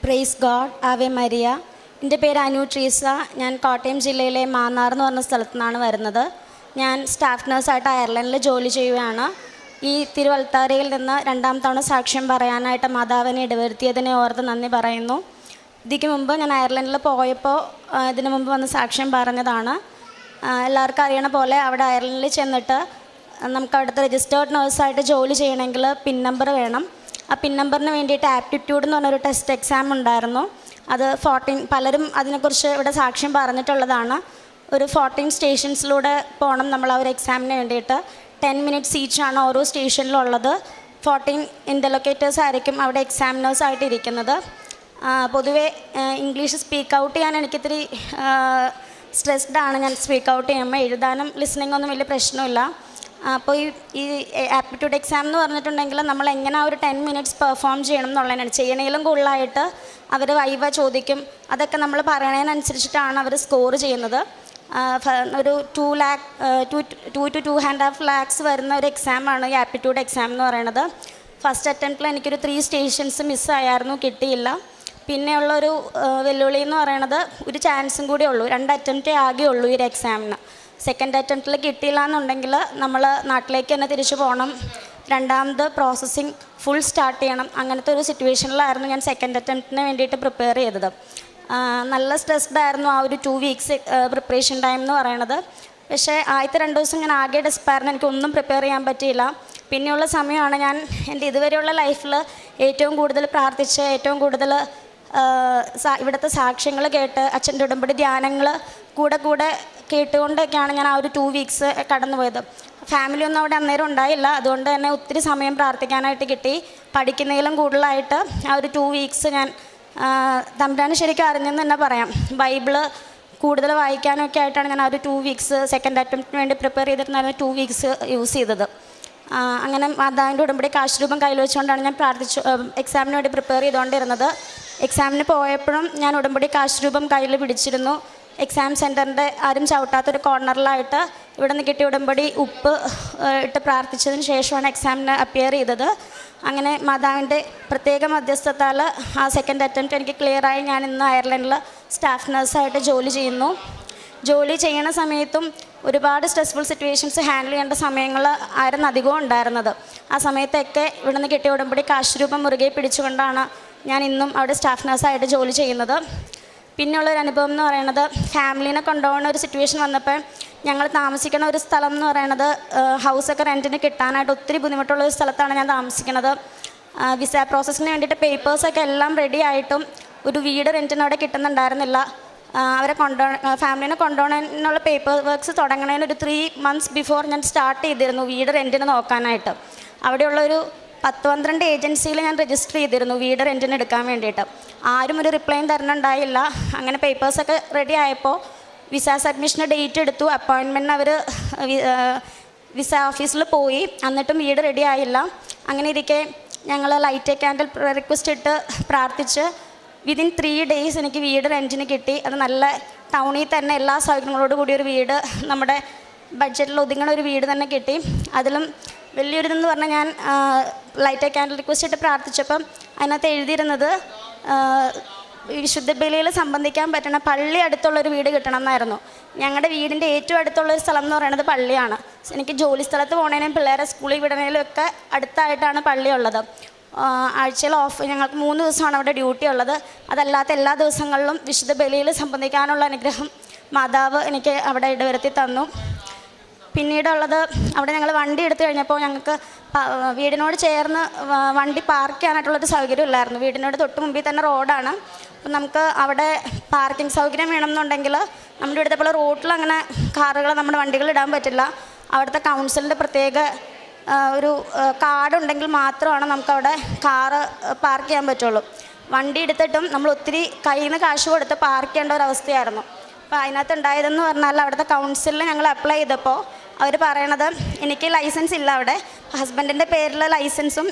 Praise God. Ave Maria. എൻ്റെ പേര് അനു ട്രീസ. ഞാൻ കോട്ടയം ജില്ലയിലെ മാന്നാർ എന്ന് പറഞ്ഞ സ്ഥലത്തു നിന്നാണ് വരുന്നത്. ഞാൻ സ്റ്റാഫ് നഴ്സായിട്ട് അയർലൻഡിൽ ജോലി ചെയ്യുകയാണ്. ഈ തിരുവൽത്താരയിൽ നിന്ന് രണ്ടാം തവണ സാക്ഷ്യം പറയാനായിട്ട് മാതാവിനെ ഇടവരുത്തിയതിനെ ഓർത്ത് നന്ദി പറയുന്നു. ഇതിക്ക് മുമ്പ് ഞാൻ അയർലൻഡിൽ പോയപ്പോൾ ഇതിനു മുമ്പ് വന്ന് സാക്ഷ്യം പറഞ്ഞതാണ്. എല്ലാവർക്കും അറിയണ പോലെ അവിടെ അയർലൻഡിൽ ചെന്നിട്ട് നമുക്ക് അവിടുത്തെ രജിസ്റ്റേർഡ് നേഴ്സായിട്ട് ജോലി ചെയ്യണമെങ്കിൽ പിൻ നമ്പർ വേണം. ആ പിൻ നമ്പറിന് വേണ്ടിയിട്ട് ആപ്റ്റിറ്റ്യൂഡ് എന്ന് പറഞ്ഞൊരു ടെസ്റ്റ് എക്സാം ഉണ്ടായിരുന്നു. അത് 14 പലരും അതിനെക്കുറിച്ച് ഇവിടെ സാക്ഷ്യം പറഞ്ഞിട്ടുള്ളതാണ്. ഒരു 14 സ്റ്റേഷൻസിലൂടെ പോകണം നമ്മൾ ആ ഒരു എക്സാമിന് വേണ്ടിയിട്ട്. 10 മിനിറ്റ്സ് ഈച്ചാണ് ഓരോ സ്റ്റേഷനിലുള്ളത്. 14 ഇൻ്റർലൊക്കേറ്റേഴ്സ് ആയിരിക്കും അവിടെ എക്സാമിനേഴ്സായിട്ട് ഇരിക്കുന്നത്. പൊതുവേ ഇംഗ്ലീഷ് സ്പീക്ക് ഔട്ട് ചെയ്യാൻ എനിക്കിത്തിരി സ്ട്രെസ്ഡാണ്. ഞാൻ സ്പീക്ക് ഔട്ട് ചെയ്യുമ്പോൾ എഴുതാനും ലിസണിങ് ഒന്നും വലിയ പ്രശ്നമില്ല. അപ്പോൾ ഈ ആപ്റ്റിറ്റ്യൂഡ് എക്സാം എന്ന് പറഞ്ഞിട്ടുണ്ടെങ്കിൽ നമ്മൾ എങ്ങനെ ആ ഒരു 10 മിനിറ്റ്സ് പെർഫോം ചെയ്യണം എന്നുള്ളതിനാണ്. ചെയ്യണേലും കൂടുതലായിട്ട് അവർ വൈവ ചോദിക്കും. അതൊക്കെ നമ്മൾ പറയണതിനനുസരിച്ചിട്ടാണ് അവർ സ്കോർ ചെയ്യുന്നത്. ഒരു 2 to 2.5 lakhs വരുന്ന ഒരു എക്സാമാണ് ഈ ആപ്റ്റിറ്റ്യൂഡ് എക്സാം എന്ന് പറയുന്നത്. ഫസ്റ്റ് അറ്റംപ്റ്റിൽ എനിക്കൊരു 3 സ്റ്റേഷൻസ് മിസ്സായിരുന്നു, കിട്ടിയില്ല. പിന്നെയുള്ളൊരു വെല്ലുവിളി എന്ന് പറയുന്നത് ഒരു ചാൻസും കൂടി ഉള്ളൂ. 2 അറ്റംപ്റ്റേ ആകെ ഉള്ളൂ ഈ ഒരു എക്സാമിന്. സെക്കൻഡ് അറ്റംപ്റ്റിൽ കിട്ടിയില്ല എന്നുണ്ടെങ്കിൽ നമ്മൾ നാട്ടിലേക്ക് തന്നെ തിരിച്ചു പോകണം. രണ്ടാമത് പ്രോസസ്സിങ് ഫുൾ സ്റ്റാർട്ട് ചെയ്യണം. അങ്ങനത്തെ ഒരു സിറ്റുവേഷനിലായിരുന്നു ഞാൻ സെക്കൻഡ് അറ്റംപ്റ്റിന് വേണ്ടിയിട്ട് പ്രിപ്പയർ ചെയ്തത്. നല്ല സ്ട്രെസ്ഡ് ആയിരുന്നു ആ ഒരു 2 weeks പ്രിപ്പറേഷൻ ടൈം എന്ന് പറയുന്നത്. പക്ഷേ ആദ്യത്തെ 2 ദിവസം ഞാൻ ആകെ ഡെസ്പായിരുന്നു. എനിക്കൊന്നും പ്രിപ്പയർ ചെയ്യാൻ പറ്റിയില്ല. പിന്നെയുള്ള സമയമാണ് ഞാൻ എൻ്റെ ഇതുവരെയുള്ള ലൈഫിൽ ഏറ്റവും കൂടുതൽ പ്രാർത്ഥിച്ച് ഏറ്റവും കൂടുതൽ ഇവിടുത്തെ സാക്ഷ്യങ്ങൾ കേട്ട് അച്ഛൻ്റെ ഉടമ്പടി ധ്യാനങ്ങൾ കൂടെ കേട്ടുകൊണ്ടൊക്കെയാണ് ഞാൻ ആ ഒരു 2 weeks കടന്നുപോയത്. ഫാമിലിയൊന്നും അവിടെ അന്നേരം ഉണ്ടായില്ല. അതുകൊണ്ട് തന്നെ ഒത്തിരി സമയം പ്രാർത്ഥിക്കാനായിട്ട് കിട്ടി. പഠിക്കുന്നതിലും കൂടുതലായിട്ട് ആ ഒരു 2 weeks ഞാൻ തമ്പുരാന് ശരിക്കും അറിഞ്ഞെന്ന് തന്നെ പറയാം. ബൈബിള് കൂടുതൽ വായിക്കാനൊക്കെ ആയിട്ടാണ് ഞാൻ ആ ഒരു 2 weeks സെക്കൻഡ് അറ്റംപ്റ്റിന് വേണ്ടി പ്രിപ്പയർ ചെയ്തിട്ടുണ്ടായിരുന്ന 2 weeks യൂസ് ചെയ്തത്. അങ്ങനെ മാതാവിൻ്റെ ഉടമ്പടി കാശുരൂപം കയ്യിൽ വെച്ചുകൊണ്ടാണ് ഞാൻ എക്സാമിന് വേണ്ടി പ്രിപ്പയർ ചെയ്തുകൊണ്ടിരുന്നത്. എക്സാമിന് പോയപ്പോഴും ഞാൻ ഉടമ്പടി കാശുരൂപം കയ്യിൽ പിടിച്ചിരുന്നു. എക്സാം സെൻറ്ററിൻ്റെ ആരും ചവിട്ടാത്തൊരു കോർണറിലായിട്ട് ഇവിടെ നിന്ന് കിട്ടിയ ഉടമ്പടി ഉപ്പ് ഇട്ട് പ്രാർത്ഥിച്ചതിന് ശേഷമാണ് എക്സാമിന് അപ്പിയർ ചെയ്തത്. അങ്ങനെ മാതാവിൻ്റെ പ്രത്യേക മധ്യസ്ഥത്താൽ ആ സെക്കൻഡ് അറ്റംപ്റ്റ് എനിക്ക് ക്ലിയറായി. ഞാൻ ഇന്ന് അയർലൻഡിൽ സ്റ്റാഫ് നഴ്സായിട്ട് ജോലി ചെയ്യുന്നു. ജോലി ചെയ്യണ സമയത്തും ഒരുപാട് സ്ട്രെസ്ഫുൾ സിറ്റുവേഷൻസ് ഹാൻഡിൽ ചെയ്യേണ്ട സമയങ്ങൾ ആയിരുന്നു അധികവും ഉണ്ടായിരുന്നത്. ആ സമയത്തൊക്കെ ഇവിടെ നിന്ന് കിട്ടിയ ഉടമ്പടി കാശുരൂപം മുറുകെ പിടിച്ചുകൊണ്ടാണ് ഞാൻ ഇന്നും അവിടെ സ്റ്റാഫ് നഴ്സായിട്ട് ജോലി ചെയ്യുന്നത്. പിന്നെയുള്ളൊരു അനുഭവം എന്ന് പറയുന്നത് ഫാമിലീനെ കൊണ്ടുപോകുന്ന ഒരു സിറ്റുവേഷൻ വന്നപ്പോൾ ഞങ്ങൾ താമസിക്കുന്ന ഒരു സ്ഥലം എന്ന് പറയുന്നത് ഹൗസൊക്കെ റെൻറ്റിന് കിട്ടാനായിട്ട് ഒത്തിരി ബുദ്ധിമുട്ടുള്ള ഒരു സ്ഥലത്താണ് ഞാൻ താമസിക്കുന്നത്. വിസ പ്രോസസ്സിന് വേണ്ടിയിട്ട് പേപ്പേഴ്സൊക്കെ എല്ലാം റെഡി ആയിട്ടും ഒരു വീട് റെൻറ്റിന് അവിടെ കിട്ടുന്നുണ്ടായിരുന്നില്ല. അവരെ ഫാമിലീനെ കൊണ്ടുപോകാനുള്ള പേപ്പർ വർക്ക്സ് തുടങ്ങുന്നതിന് ഒരു 3 months ബിഫോർ ഞാൻ സ്റ്റാർട്ട് ചെയ്തിരുന്നു വീട് റെൻറ്റിന് നോക്കാനായിട്ട്. അവിടെയുള്ളൊരു 10-12 ഏജൻസിയിൽ ഞാൻ രജിസ്റ്റർ ചെയ്തിരുന്നു വീട് റെൻറ്റിന് എടുക്കാൻ വേണ്ടിയിട്ട്. ആരും ഒരു റിപ്ലൈയും തരുന്നുണ്ടായില്ല. അങ്ങനെ പേപ്പേഴ്സൊക്കെ റെഡി ആയപ്പോൾ വിസ സബ്മിഷന് ഡേറ്റ് എടുത്തു. അപ്പോയിൻമെൻറ്റിന് അവർ വിസ ഓഫീസിൽ പോയി. എന്നിട്ടും വീട് റെഡി ആയില്ല. അങ്ങനെ ഇരിക്കെ ഞങ്ങൾ ലൈറ്റ് ക്യാൻഡിൽ റിക്വസ്റ്റ് ഇട്ട് പ്രാർത്ഥിച്ച് വിതിൻ 3 days എനിക്ക് വീട് റെൻറ്റിന് കിട്ടി. അത് നല്ല ടൗണിൽ തന്നെ എല്ലാ സൗകര്യങ്ങളോട് കൂടിയൊരു വീട്, നമ്മുടെ ബഡ്ജറ്റിൽ ഒതുങ്ങുന്ന ഒരു വീട് തന്നെ കിട്ടി. അതിലും വലിയൊരിതെന്ന് പറഞ്ഞാൽ ഞാൻ ലൈറ്റ് ക്യാൻഡിൽ റിക്വസ്റ്റ് ഇട്ട് പ്രാർത്ഥിച്ചപ്പം അതിനകത്ത് എഴുതിയിരുന്നത് വിശുദ്ധ ബലിയിൽ സംബന്ധിക്കാൻ പറ്റുന്ന പള്ളി അടുത്തുള്ളൊരു വീട് കിട്ടണം എന്നായിരുന്നു. ഞങ്ങളുടെ വീടിൻ്റെ ഏറ്റവും അടുത്തുള്ളൊരു സ്ഥലം എന്ന് പറയുന്നത് പള്ളിയാണ്. എനിക്ക് ജോലി സ്ഥലത്ത് പോകണേനും പിള്ളേരെ സ്കൂളിൽ വിടണേലും ഒക്കെ അടുത്തായിട്ടാണ് പള്ളി ഉള്ളത്. ആഴ്ചയിൽ ഞങ്ങൾക്ക് 3 ദിവസമാണ് അവിടെ ഡ്യൂട്ടി ഉള്ളത്. അതല്ലാത്ത എല്ലാ ദിവസങ്ങളിലും വിശുദ്ധ ബലിയിൽ സംബന്ധിക്കാനുള്ള അനുഗ്രഹം മാതാവ് എനിക്ക് അവിടെ ഇടവരുത്തി തന്നു. പിന്നീടുള്ളത് അവിടെ ഞങ്ങൾ വണ്ടി എടുത്തു കഴിഞ്ഞപ്പോൾ ഞങ്ങൾക്ക് വീടിനോട് ചേർന്ന് വണ്ടി പാർക്ക് ചെയ്യാനായിട്ടുള്ളൊരു സൗകര്യം ഇല്ലായിരുന്നു. വീടിനോട് തൊട്ട് മുമ്പിൽ തന്നെ റോഡാണ്. അപ്പം നമുക്ക് അവിടെ പാർക്കിംഗ് സൗകര്യം വേണമെന്നുണ്ടെങ്കിൽ നമ്മുടെ ഇവിടുത്തെ പോലെ റോഡിൽ അങ്ങനെ കാറുകൾ നമ്മുടെ വണ്ടികൾ ഇടാൻ പറ്റില്ല. അവിടുത്തെ കൗൺസിലിൻ്റെ പ്രത്യേക ഒരു കാർഡുണ്ടെങ്കിൽ മാത്രമാണ് നമുക്കവിടെ കാറ് പാർക്ക് ചെയ്യാൻ പറ്റുള്ളൂ. വണ്ടി എടുത്തിട്ടും നമ്മൾ ഒത്തിരി കയ്യിൽ നിന്ന് കാശ് കൊടുത്ത് പാർക്ക് ചെയ്യേണ്ട ഒരവസ്ഥയായിരുന്നു. അപ്പോൾ അതിനകത്ത് ഉണ്ടായതെന്ന് പറഞ്ഞാൽ അവിടുത്തെ കൗൺസിലിൽ ഞങ്ങൾ അപ്ലൈ ചെയ്തപ്പോൾ അവർ പറയണത് എനിക്ക് ലൈസൻസ് ഇല്ല അവിടെ. ഹസ്ബൻഡിൻ്റെ പേരിൽ ലൈസൻസും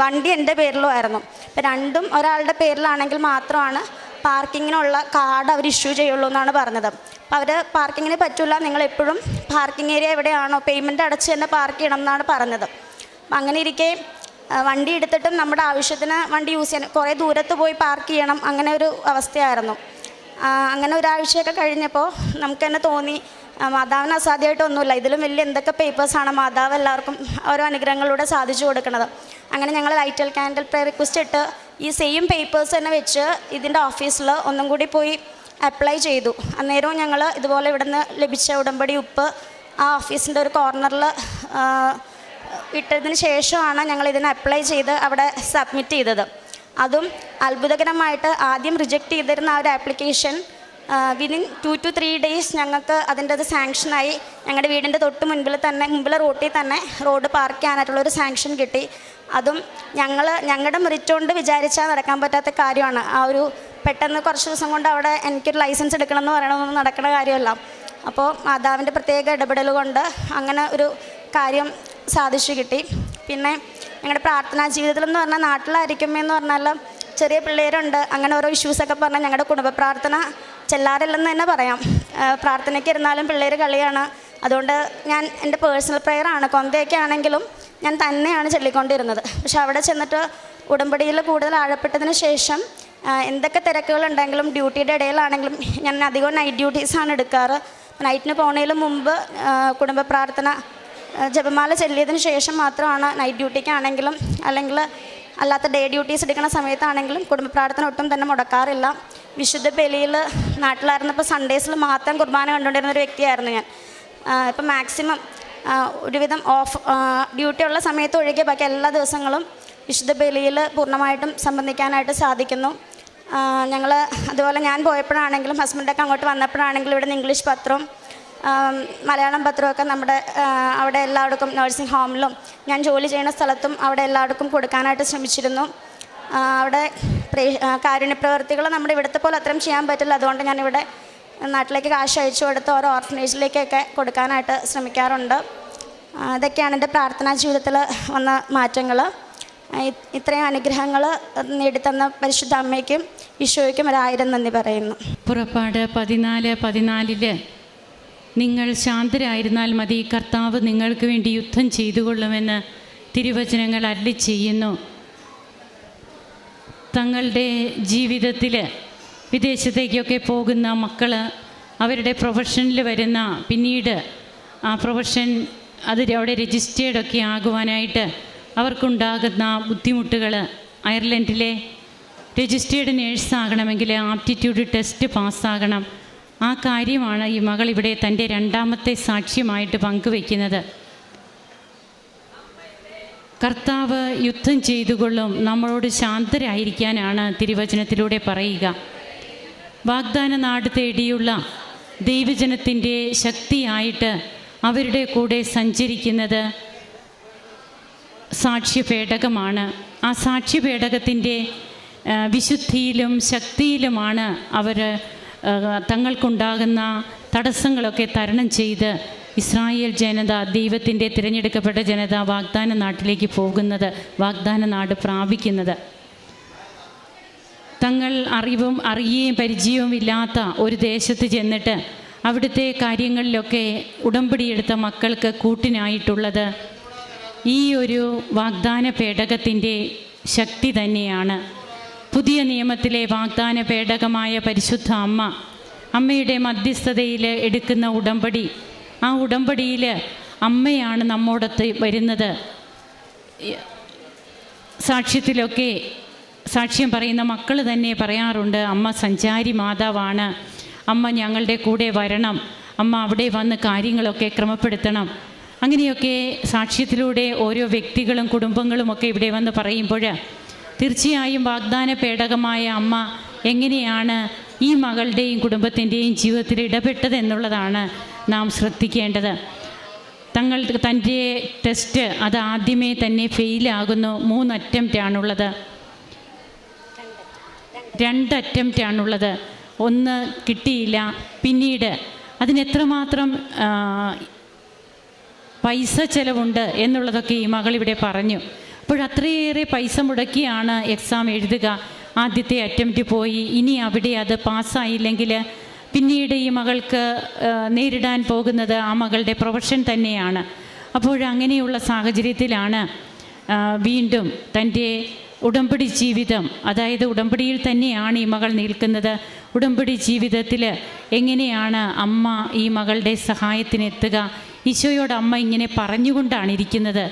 വണ്ടി എൻ്റെ പേരിലും ആയിരുന്നു. അപ്പോൾ രണ്ടും ഒരാളുടെ പേരിലാണെങ്കിൽ മാത്രമാണ് പാർക്കിങ്ങിനുള്ള കാർഡ് അവർ ഇഷ്യൂ ചെയ്യുള്ളൂ എന്നാണ് പറഞ്ഞത്. അപ്പോൾ അവർ പാർക്കിങ്ങിന് പറ്റില്ല, നിങ്ങളെപ്പോഴും പാർക്കിംഗ് ഏരിയ എവിടെയാണോ പേയ്മെൻറ്റ് അടച്ച് തന്നെ പാർക്ക് ചെയ്യണം എന്നാണ് പറഞ്ഞത്. അപ്പം അങ്ങനെ ഇരിക്കെ വണ്ടി എടുത്തിട്ടും നമ്മുടെ ആവശ്യത്തിന് വണ്ടി യൂസ് ചെയ്യാൻ കുറേ ദൂരത്ത് പോയി പാർക്ക് ചെയ്യണം, അങ്ങനെ ഒരു അവസ്ഥയായിരുന്നു. അങ്ങനെ ഒരാഴ്ചയൊക്കെ കഴിഞ്ഞപ്പോൾ നമുക്ക് തന്നെ തോന്നി മാതാവിന് അസാധ്യമായിട്ടൊന്നുമില്ല, ഇതിലും വലിയ എന്തൊക്കെ പേപ്പേഴ്സാണ് മാതാവ് എല്ലാവർക്കും ഓരോ അനുഗ്രഹങ്ങളിലൂടെ സാധിച്ചു കൊടുക്കുന്നത്. അങ്ങനെ ഞങ്ങൾ ലൈറ്റൽ കാൻഡിൽ പ്രേ റിക്വസ്റ്റ് ഇട്ട് ഈ സെയിം പേപ്പേഴ്സ് തന്നെ വെച്ച് ഇതിൻ്റെ ഓഫീസിൽ ഒന്നും കൂടി പോയി അപ്ലൈ ചെയ്തു. അന്നേരവും ഞങ്ങൾ ഇതുപോലെ ഇവിടുന്ന് ലഭിച്ച ഉടമ്പടി ഉപ്പ് ആ ഓഫീസിൻ്റെ ഒരു കോർണറിൽ ഇട്ടതിന് ശേഷമാണ് ഞങ്ങൾ ഇതിന് അപ്ലൈ ചെയ്ത് അവിടെ സബ്മിറ്റ് ചെയ്തത്. അതും അത്ഭുതകരമായിട്ട് ആദ്യം റിജക്റ്റ് ചെയ്തിരുന്ന ആ ഒരു ആപ്ലിക്കേഷൻ വിതിൻ 2 to 3 days ഞങ്ങൾക്ക് അതിൻ്റെ അത് സാങ്ഷനായി. ഞങ്ങളുടെ വീടിൻ്റെ തൊട്ട് മുമ്പിലെ റോട്ടിൽ തന്നെ റോഡ് പാർക്ക് ചെയ്യാനായിട്ടുള്ളൊരു സാങ്ഷൻ കിട്ടി. അതും ഞങ്ങളുടെ മെറിറ്റ് കൊണ്ട് വിചാരിച്ചാൽ നടക്കാൻ പറ്റാത്ത കാര്യമാണ്. ആ ഒരു പെട്ടെന്ന് കുറച്ച് ദിവസം കൊണ്ട് അവിടെ എനിക്കൊരു ലൈസൻസ് എടുക്കണമെന്ന് പറയണമെന്ന് നടക്കുന്ന കാര്യമല്ല. അപ്പോൾ മാതാവിൻ്റെ പ്രത്യേക ഇടപെടൽ കൊണ്ട് അങ്ങനെ ഒരു കാര്യം സാധിച്ചു കിട്ടി. പിന്നെ ഞങ്ങളുടെ പ്രാർത്ഥനാ ജീവിതത്തിലെന്ന് പറഞ്ഞാൽ നാട്ടിലായിരിക്കുമെന്ന് പറഞ്ഞാൽ ചെറിയ പിള്ളേരുണ്ട്, അങ്ങനെ ഓരോ ഇഷ്യൂസൊക്കെ പറഞ്ഞാൽ ഞങ്ങളുടെ കുടുംബ പ്രാർത്ഥന ചെല്ലാറില്ലെന്ന് തന്നെ പറയാം. പ്രാർത്ഥനയ്ക്ക് ഇരുന്നാലും പിള്ളേർ കളിയാണ്. അതുകൊണ്ട് ഞാൻ എൻ്റെ പേഴ്സണൽ പ്രെയറാണ്, കൊന്തയൊക്കെ ആണെങ്കിലും ഞാൻ തന്നെയാണ് ചൊല്ലിക്കൊണ്ടിരുന്നത്. പക്ഷെ അവിടെ ചെന്നിട്ട് ഉടമ്പടിയിൽ കൂടുതൽ ആഴപ്പെട്ടതിന് ശേഷം എന്തൊക്കെ തിരക്കുകളുണ്ടെങ്കിലും ഡ്യൂട്ടിയുടെ ഇടയിലാണെങ്കിലും ഞാൻ അധികം നൈറ്റ് ഡ്യൂട്ടീസാണ് എടുക്കാറ്. നൈറ്റിന് പോകുന്നതിന് മുമ്പ് കുടുംബ പ്രാർത്ഥന ജപമാല ചൊല്ലിയതിന് ശേഷം മാത്രമാണ് നൈറ്റ് ഡ്യൂട്ടിക്കാണെങ്കിലും അല്ലെങ്കിൽ അല്ലാത്ത ഡേ ഡ്യൂട്ടീസ് എടുക്കുന്ന സമയത്താണെങ്കിലും കുടുംബ പ്രാർത്ഥന ഒട്ടും തന്നെ മുടക്കാറില്ല. വിശുദ്ധ ബലിയിൽ നാട്ടിലായിരുന്നപ്പോൾ സൺഡേസിൽ മാത്രം കുർബാന കണ്ടുകൊണ്ടിരുന്ന ഒരു വ്യക്തിയായിരുന്നു ഞാൻ. ഇപ്പം മാക്സിമം ഒരുവിധം ഡ്യൂട്ടി ഉള്ള സമയത്ത് ഒഴികെ ബാക്കി എല്ലാ ദിവസങ്ങളും വിശുദ്ധ ബലിയിൽ പൂർണ്ണമായിട്ടും സംബന്ധിക്കാനായിട്ട് സാധിക്കുന്നു. ഞങ്ങൾ അതുപോലെ ഞാൻ പോയപ്പോഴാണെങ്കിലും ഹസ്ബൻഡൊക്കെ അങ്ങോട്ട് വന്നപ്പോഴാണെങ്കിലും ഇവിടെ നിന്ന് ഇംഗ്ലീഷ് പത്രവും മലയാളം പത്രമൊക്കെ നമ്മുടെ അവിടെ എല്ലാവർക്കും നഴ്സിംഗ് ഹോമിലും ഞാൻ ജോലി ചെയ്യുന്ന സ്ഥലത്തും അവിടെ എല്ലാവർക്കും കൊടുക്കാനായിട്ട് ശ്രമിച്ചിരുന്നു. അവിടെ കാരുണ്യ പ്രവർത്തികൾ നമ്മുടെ ഇവിടുത്തെ പോലെ അത്രയും ചെയ്യാൻ പറ്റില്ല. അതുകൊണ്ട് ഞാനിവിടെ നാട്ടിലേക്ക് കാശ് അയച്ചു കൊടുത്ത് ഓരോ ഓർഫനേജിലേക്കൊക്കെ കൊടുക്കാനായിട്ട് ശ്രമിക്കാറുണ്ട്. ഇതൊക്കെയാണ് എൻ്റെ പ്രാർത്ഥനാ ജീവിതത്തിൽ വന്ന മാറ്റങ്ങൾ. ഇത്രയും അനുഗ്രഹങ്ങൾ നേടിത്തന്ന പരിശുദ്ധ അമ്മയ്ക്കും ഈശോയ്ക്കും 1000 നന്ദി പറയുന്നു. പുറപ്പാട് 14:14 നിങ്ങൾ ശാന്തരായിരുന്നാൽ മതി, കർത്താവ് നിങ്ങൾക്ക് വേണ്ടി യുദ്ധം ചെയ്തുകൊള്ളുമെന്ന് തിരുവചനങ്ങൾ അരുളി ചെയ്യുന്നു. തങ്ങളുടെ ജീവിതത്തിൽ വിദേശത്തേക്കൊക്കെ പോകുന്ന മക്കൾ അവരുടെ പ്രൊഫഷനിൽ വരുന്ന പിന്നീട് ആ പ്രൊഫഷൻ അവിടെ രജിസ്റ്റേർഡൊക്കെ ആകുവാനായിട്ട് അവർക്കുണ്ടാകുന്ന ബുദ്ധിമുട്ടുകൾ, അയർലൻഡിലെ രജിസ്റ്റേർഡ് നേഴ്സാകണമെങ്കിൽ ആപ്റ്റിറ്റ്യൂഡ് ടെസ്റ്റ് പാസ്സാകണം. ആ കാര്യമാണ് ഈ മകൾ ഇവിടെ തൻ്റെ 2ാമത്തെ സാക്ഷ്യമായിട്ട് പങ്കുവയ്ക്കുന്നത്. കർത്താവ് യുദ്ധം ചെയ്തുകൊള്ളും, നമ്മളോട് ശാന്തരായിരിക്കാനാണ് തിരുവചനത്തിലൂടെ പറയുക. വാഗ്ദാന നാട് തേടിയുള്ള ദൈവജനത്തിൻ്റെ ശക്തിയായിട്ട് അവരുടെ കൂടെ സഞ്ചരിക്കുന്നത് സാക്ഷ്യപേടകമാണ്. ആ സാക്ഷ്യപേടകത്തിൻ്റെ വിശുദ്ധിയിലും ശക്തിയിലുമാണ് അവർ തങ്ങൾക്കുണ്ടാകുന്ന തടസ്സങ്ങളൊക്കെ തരണം ചെയ്ത് ഇസ്രായേൽ ജനത, ദൈവത്തിൻ്റെ തിരഞ്ഞെടുക്കപ്പെട്ട ജനത വാഗ്ദാന നാട്ടിലേക്ക് പോകുന്നത്, വാഗ്ദാന നാട് പ്രാപിക്കുന്നത്. തങ്ങൾ അറിയുകയും പരിചയവും ഇല്ലാത്ത ഒരു ദേശത്ത് ചെന്നിട്ട് അവിടുത്തെ കാര്യങ്ങളിലൊക്കെ ഉടമ്പടിയെടുത്ത മക്കൾക്ക് കൂട്ടിനായിട്ടുള്ളത് ഈ ഒരു വാഗ്ദാന പേടകത്തിൻ്റെ ശക്തി തന്നെയാണ്. പുതിയ നിയമത്തിലെ വാഗ്ദാന പേടകമായ പരിശുദ്ധ അമ്മയുടെ മധ്യസ്ഥതയിൽ എടുക്കുന്ന ഉടമ്പടി, ആ ഉടമ്പടിയിൽ അമ്മയാണ് നമ്മോടൊത്ത് വരുന്നത്. സാക്ഷ്യത്തിലൊക്കെ സാക്ഷ്യം പറയുന്ന മക്കൾ തന്നെ പറയാറുണ്ട്, അമ്മ സഞ്ചാരി മാതാവാണ്, അമ്മ ഞങ്ങളുടെ കൂടെ വരണം, അമ്മ അവിടെ വന്ന് കാര്യങ്ങളൊക്കെ ക്രമപ്പെടുത്തണം. അങ്ങനെയൊക്കെ സാക്ഷ്യത്തിലൂടെ ഓരോ വ്യക്തികളും കുടുംബങ്ങളുമൊക്കെ ഇവിടെ വന്ന് പറയുമ്പോൾ തീർച്ചയായും വാഗ്ദാന പേടകമായ അമ്മ എങ്ങനെയാണ് ഈ മകളുടെയും കുടുംബത്തിൻ്റെയും ജീവിതത്തിൽ ഇടപെട്ടതെന്നുള്ളതാണ് നാം ശ്രദ്ധിക്കേണ്ടത്. തൻ്റെ ടെസ്റ്റ് അത് ആദ്യമേ തന്നെ ഫെയിലാകുന്നു. 3 അറ്റംപ്റ്റാണുള്ളത്, 2 അറ്റംപ്റ്റാണുള്ളത്. 1 കിട്ടിയില്ല. പിന്നീട് അതിനെത്രമാത്രം പൈസ ചിലവുണ്ട് എന്നുള്ളതൊക്കെ ഈ മകളിവിടെ പറഞ്ഞു. അപ്പോഴത്രയേറെ പൈസ മുടക്കിയാണ് എക്സാം എഴുതുക. ആദ്യത്തെ അറ്റംപ്റ്റ് പോയി, ഇനി അവിടെ അത് പാസ്സായില്ലെങ്കിൽ പിന്നീട് ഈ മകൾക്ക് നേരിടാൻ പോകുന്നത് ആ മകളുടെ പ്രൊഫഷൻ തന്നെയാണ്. അപ്പോഴങ്ങനെയുള്ള സാഹചര്യത്തിലാണ് വീണ്ടും തൻ്റെ ഉടമ്പടി ജീവിതം, അതായത് ഉടമ്പടിയിൽ തന്നെയാണ് ഈ മകൾ നിൽക്കുന്നത്. ഉടമ്പടി ജീവിതത്തിൽ എങ്ങനെയാണ് അമ്മ ഈ മകളുടെ സഹായത്തിനെത്തുക? ഈശോയോട് അമ്മ ഇങ്ങനെ പറഞ്ഞുകൊണ്ടാണ് ഇരിക്കുന്നത്.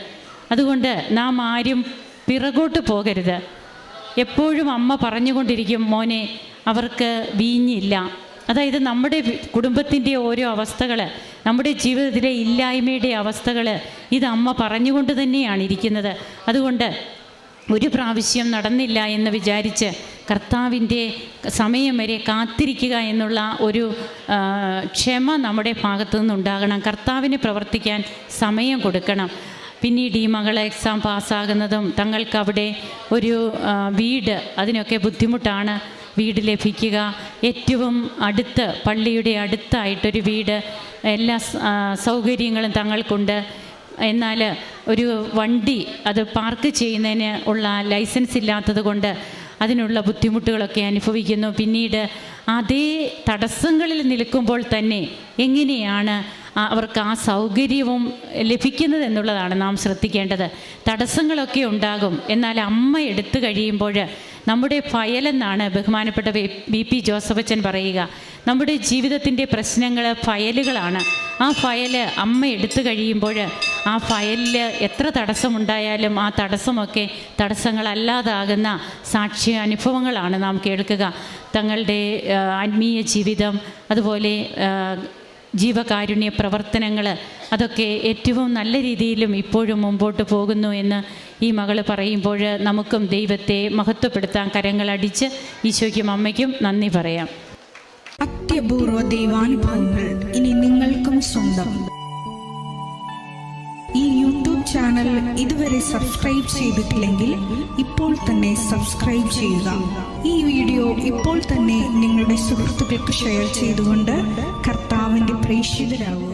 അതുകൊണ്ട് നാം ആരും പിറകോട്ട് പോകരുത്. എപ്പോഴും അമ്മ പറഞ്ഞുകൊണ്ടിരിക്കും, മോനെ അവർക്ക് വീഞ്ഞില്ല. അതായത് നമ്മുടെ കുടുംബത്തിൻ്റെ ഓരോ അവസ്ഥകൾ, നമ്മുടെ ജീവിതത്തിലെ ഇല്ലായ്മയുടെ അവസ്ഥകൾ ഇത് അമ്മ പറഞ്ഞുകൊണ്ട് തന്നെയാണ് ഇരിക്കുന്നത്. അതുകൊണ്ട് ഒരു പ്രാവശ്യം നടന്നില്ല എന്ന് വിചാരിച്ച് കർത്താവിൻ്റെ സമയം വരെ കാത്തിരിക്കുക എന്നുള്ള ഒരു ക്ഷമ നമ്മുടെ ഭാഗത്തു നിന്നുണ്ടാകണം. കർത്താവിന് പ്രവർത്തിക്കാൻ സമയം കൊടുക്കണം. പിന്നീട് ഈ മകൾ എക്സാം പാസ്സാകുന്നതും തങ്ങൾക്ക് അവിടെ ഒരു വീട്, അതിനൊക്കെ ബുദ്ധിമുട്ടാണ് വീട് ലഭിക്കുക. ഏറ്റവും അടുത്ത്, പള്ളിയുടെ അടുത്തായിട്ടൊരു വീട്, എല്ലാ സൗകര്യങ്ങളും തങ്ങൾക്കുണ്ട്. എന്നാൽ ഒരു വണ്ടി അത് പാർക്ക് ചെയ്യുന്നതിന് ഉള്ള ലൈസൻസ് ഇല്ലാത്തത് കൊണ്ട് അതിനുള്ള ബുദ്ധിമുട്ടുകളൊക്കെ അനുഭവിക്കുന്നു. പിന്നീട് അതേ തടസ്സങ്ങളിൽ നിൽക്കുമ്പോൾ തന്നെ എങ്ങനെയാണ് അവർക്ക് ആ സൗകര്യവും ലഭിക്കുന്നത് എന്നുള്ളതാണ് നാം ശ്രദ്ധിക്കേണ്ടത്. തടസ്സങ്ങളൊക്കെ ഉണ്ടാകും, എന്നാൽ അമ്മ എടുത്തു കഴിയുമ്പോൾ നമ്മുടെ ഫയലെന്നാണ് ബഹുമാനപ്പെട്ട BP ജോസഫച്ചൻ പറയുക. നമ്മുടെ ജീവിതത്തിൻ്റെ പ്രശ്നങ്ങൾ ഫയലുകളാണ്. ആ ഫയല് അമ്മ എടുത്തു കഴിയുമ്പോൾ ആ ഫയലിൽ എത്ര തടസ്സമുണ്ടായാലും ആ തടസ്സമൊക്കെ തടസ്സങ്ങളല്ലാതാകുന്ന സാക്ഷി അനുഭവങ്ങളാണ് നാം കേൾക്കുക. തങ്ങളുടെ ആത്മീയ ജീവിതം, അതുപോലെ ജീവകാരുണ്യ പ്രവർത്തനങ്ങൾ, അതൊക്കെ ഏറ്റവും നല്ല രീതിയിലും ഇപ്പോഴും മുമ്പോട്ട് പോകുന്നു എന്ന് ഈ മകൾ പറയുമ്പോൾ നമുക്കും ദൈവത്തെ മഹത്വപ്പെടുത്താൻ കരങ്ങളടിച്ച് ഈശോയ്ക്കും അമ്മയ്ക്കും നന്ദി പറയാം. അത്യപൂർവ ദൈവാനുഭവങ്ങൾ ഇനി നിങ്ങൾക്കും സ്വന്തം. ഈ യൂട്യൂബ് ചാനൽ ഇതുവരെ സബ്സ്ക്രൈബ് ചെയ്തിട്ടില്ലെങ്കിൽ ഇപ്പോൾ തന്നെ സബ്സ്ക്രൈബ് ചെയ്യുക. ഈ വീഡിയോ ഇപ്പോൾ തന്നെ നിങ്ങളുടെ സുഹൃത്തുക്കൾക്ക് ഷെയർ ചെയ്തുകൊണ്ട് കർത്താവിൻ്റെ പ്രേക്ഷിതരാകുക.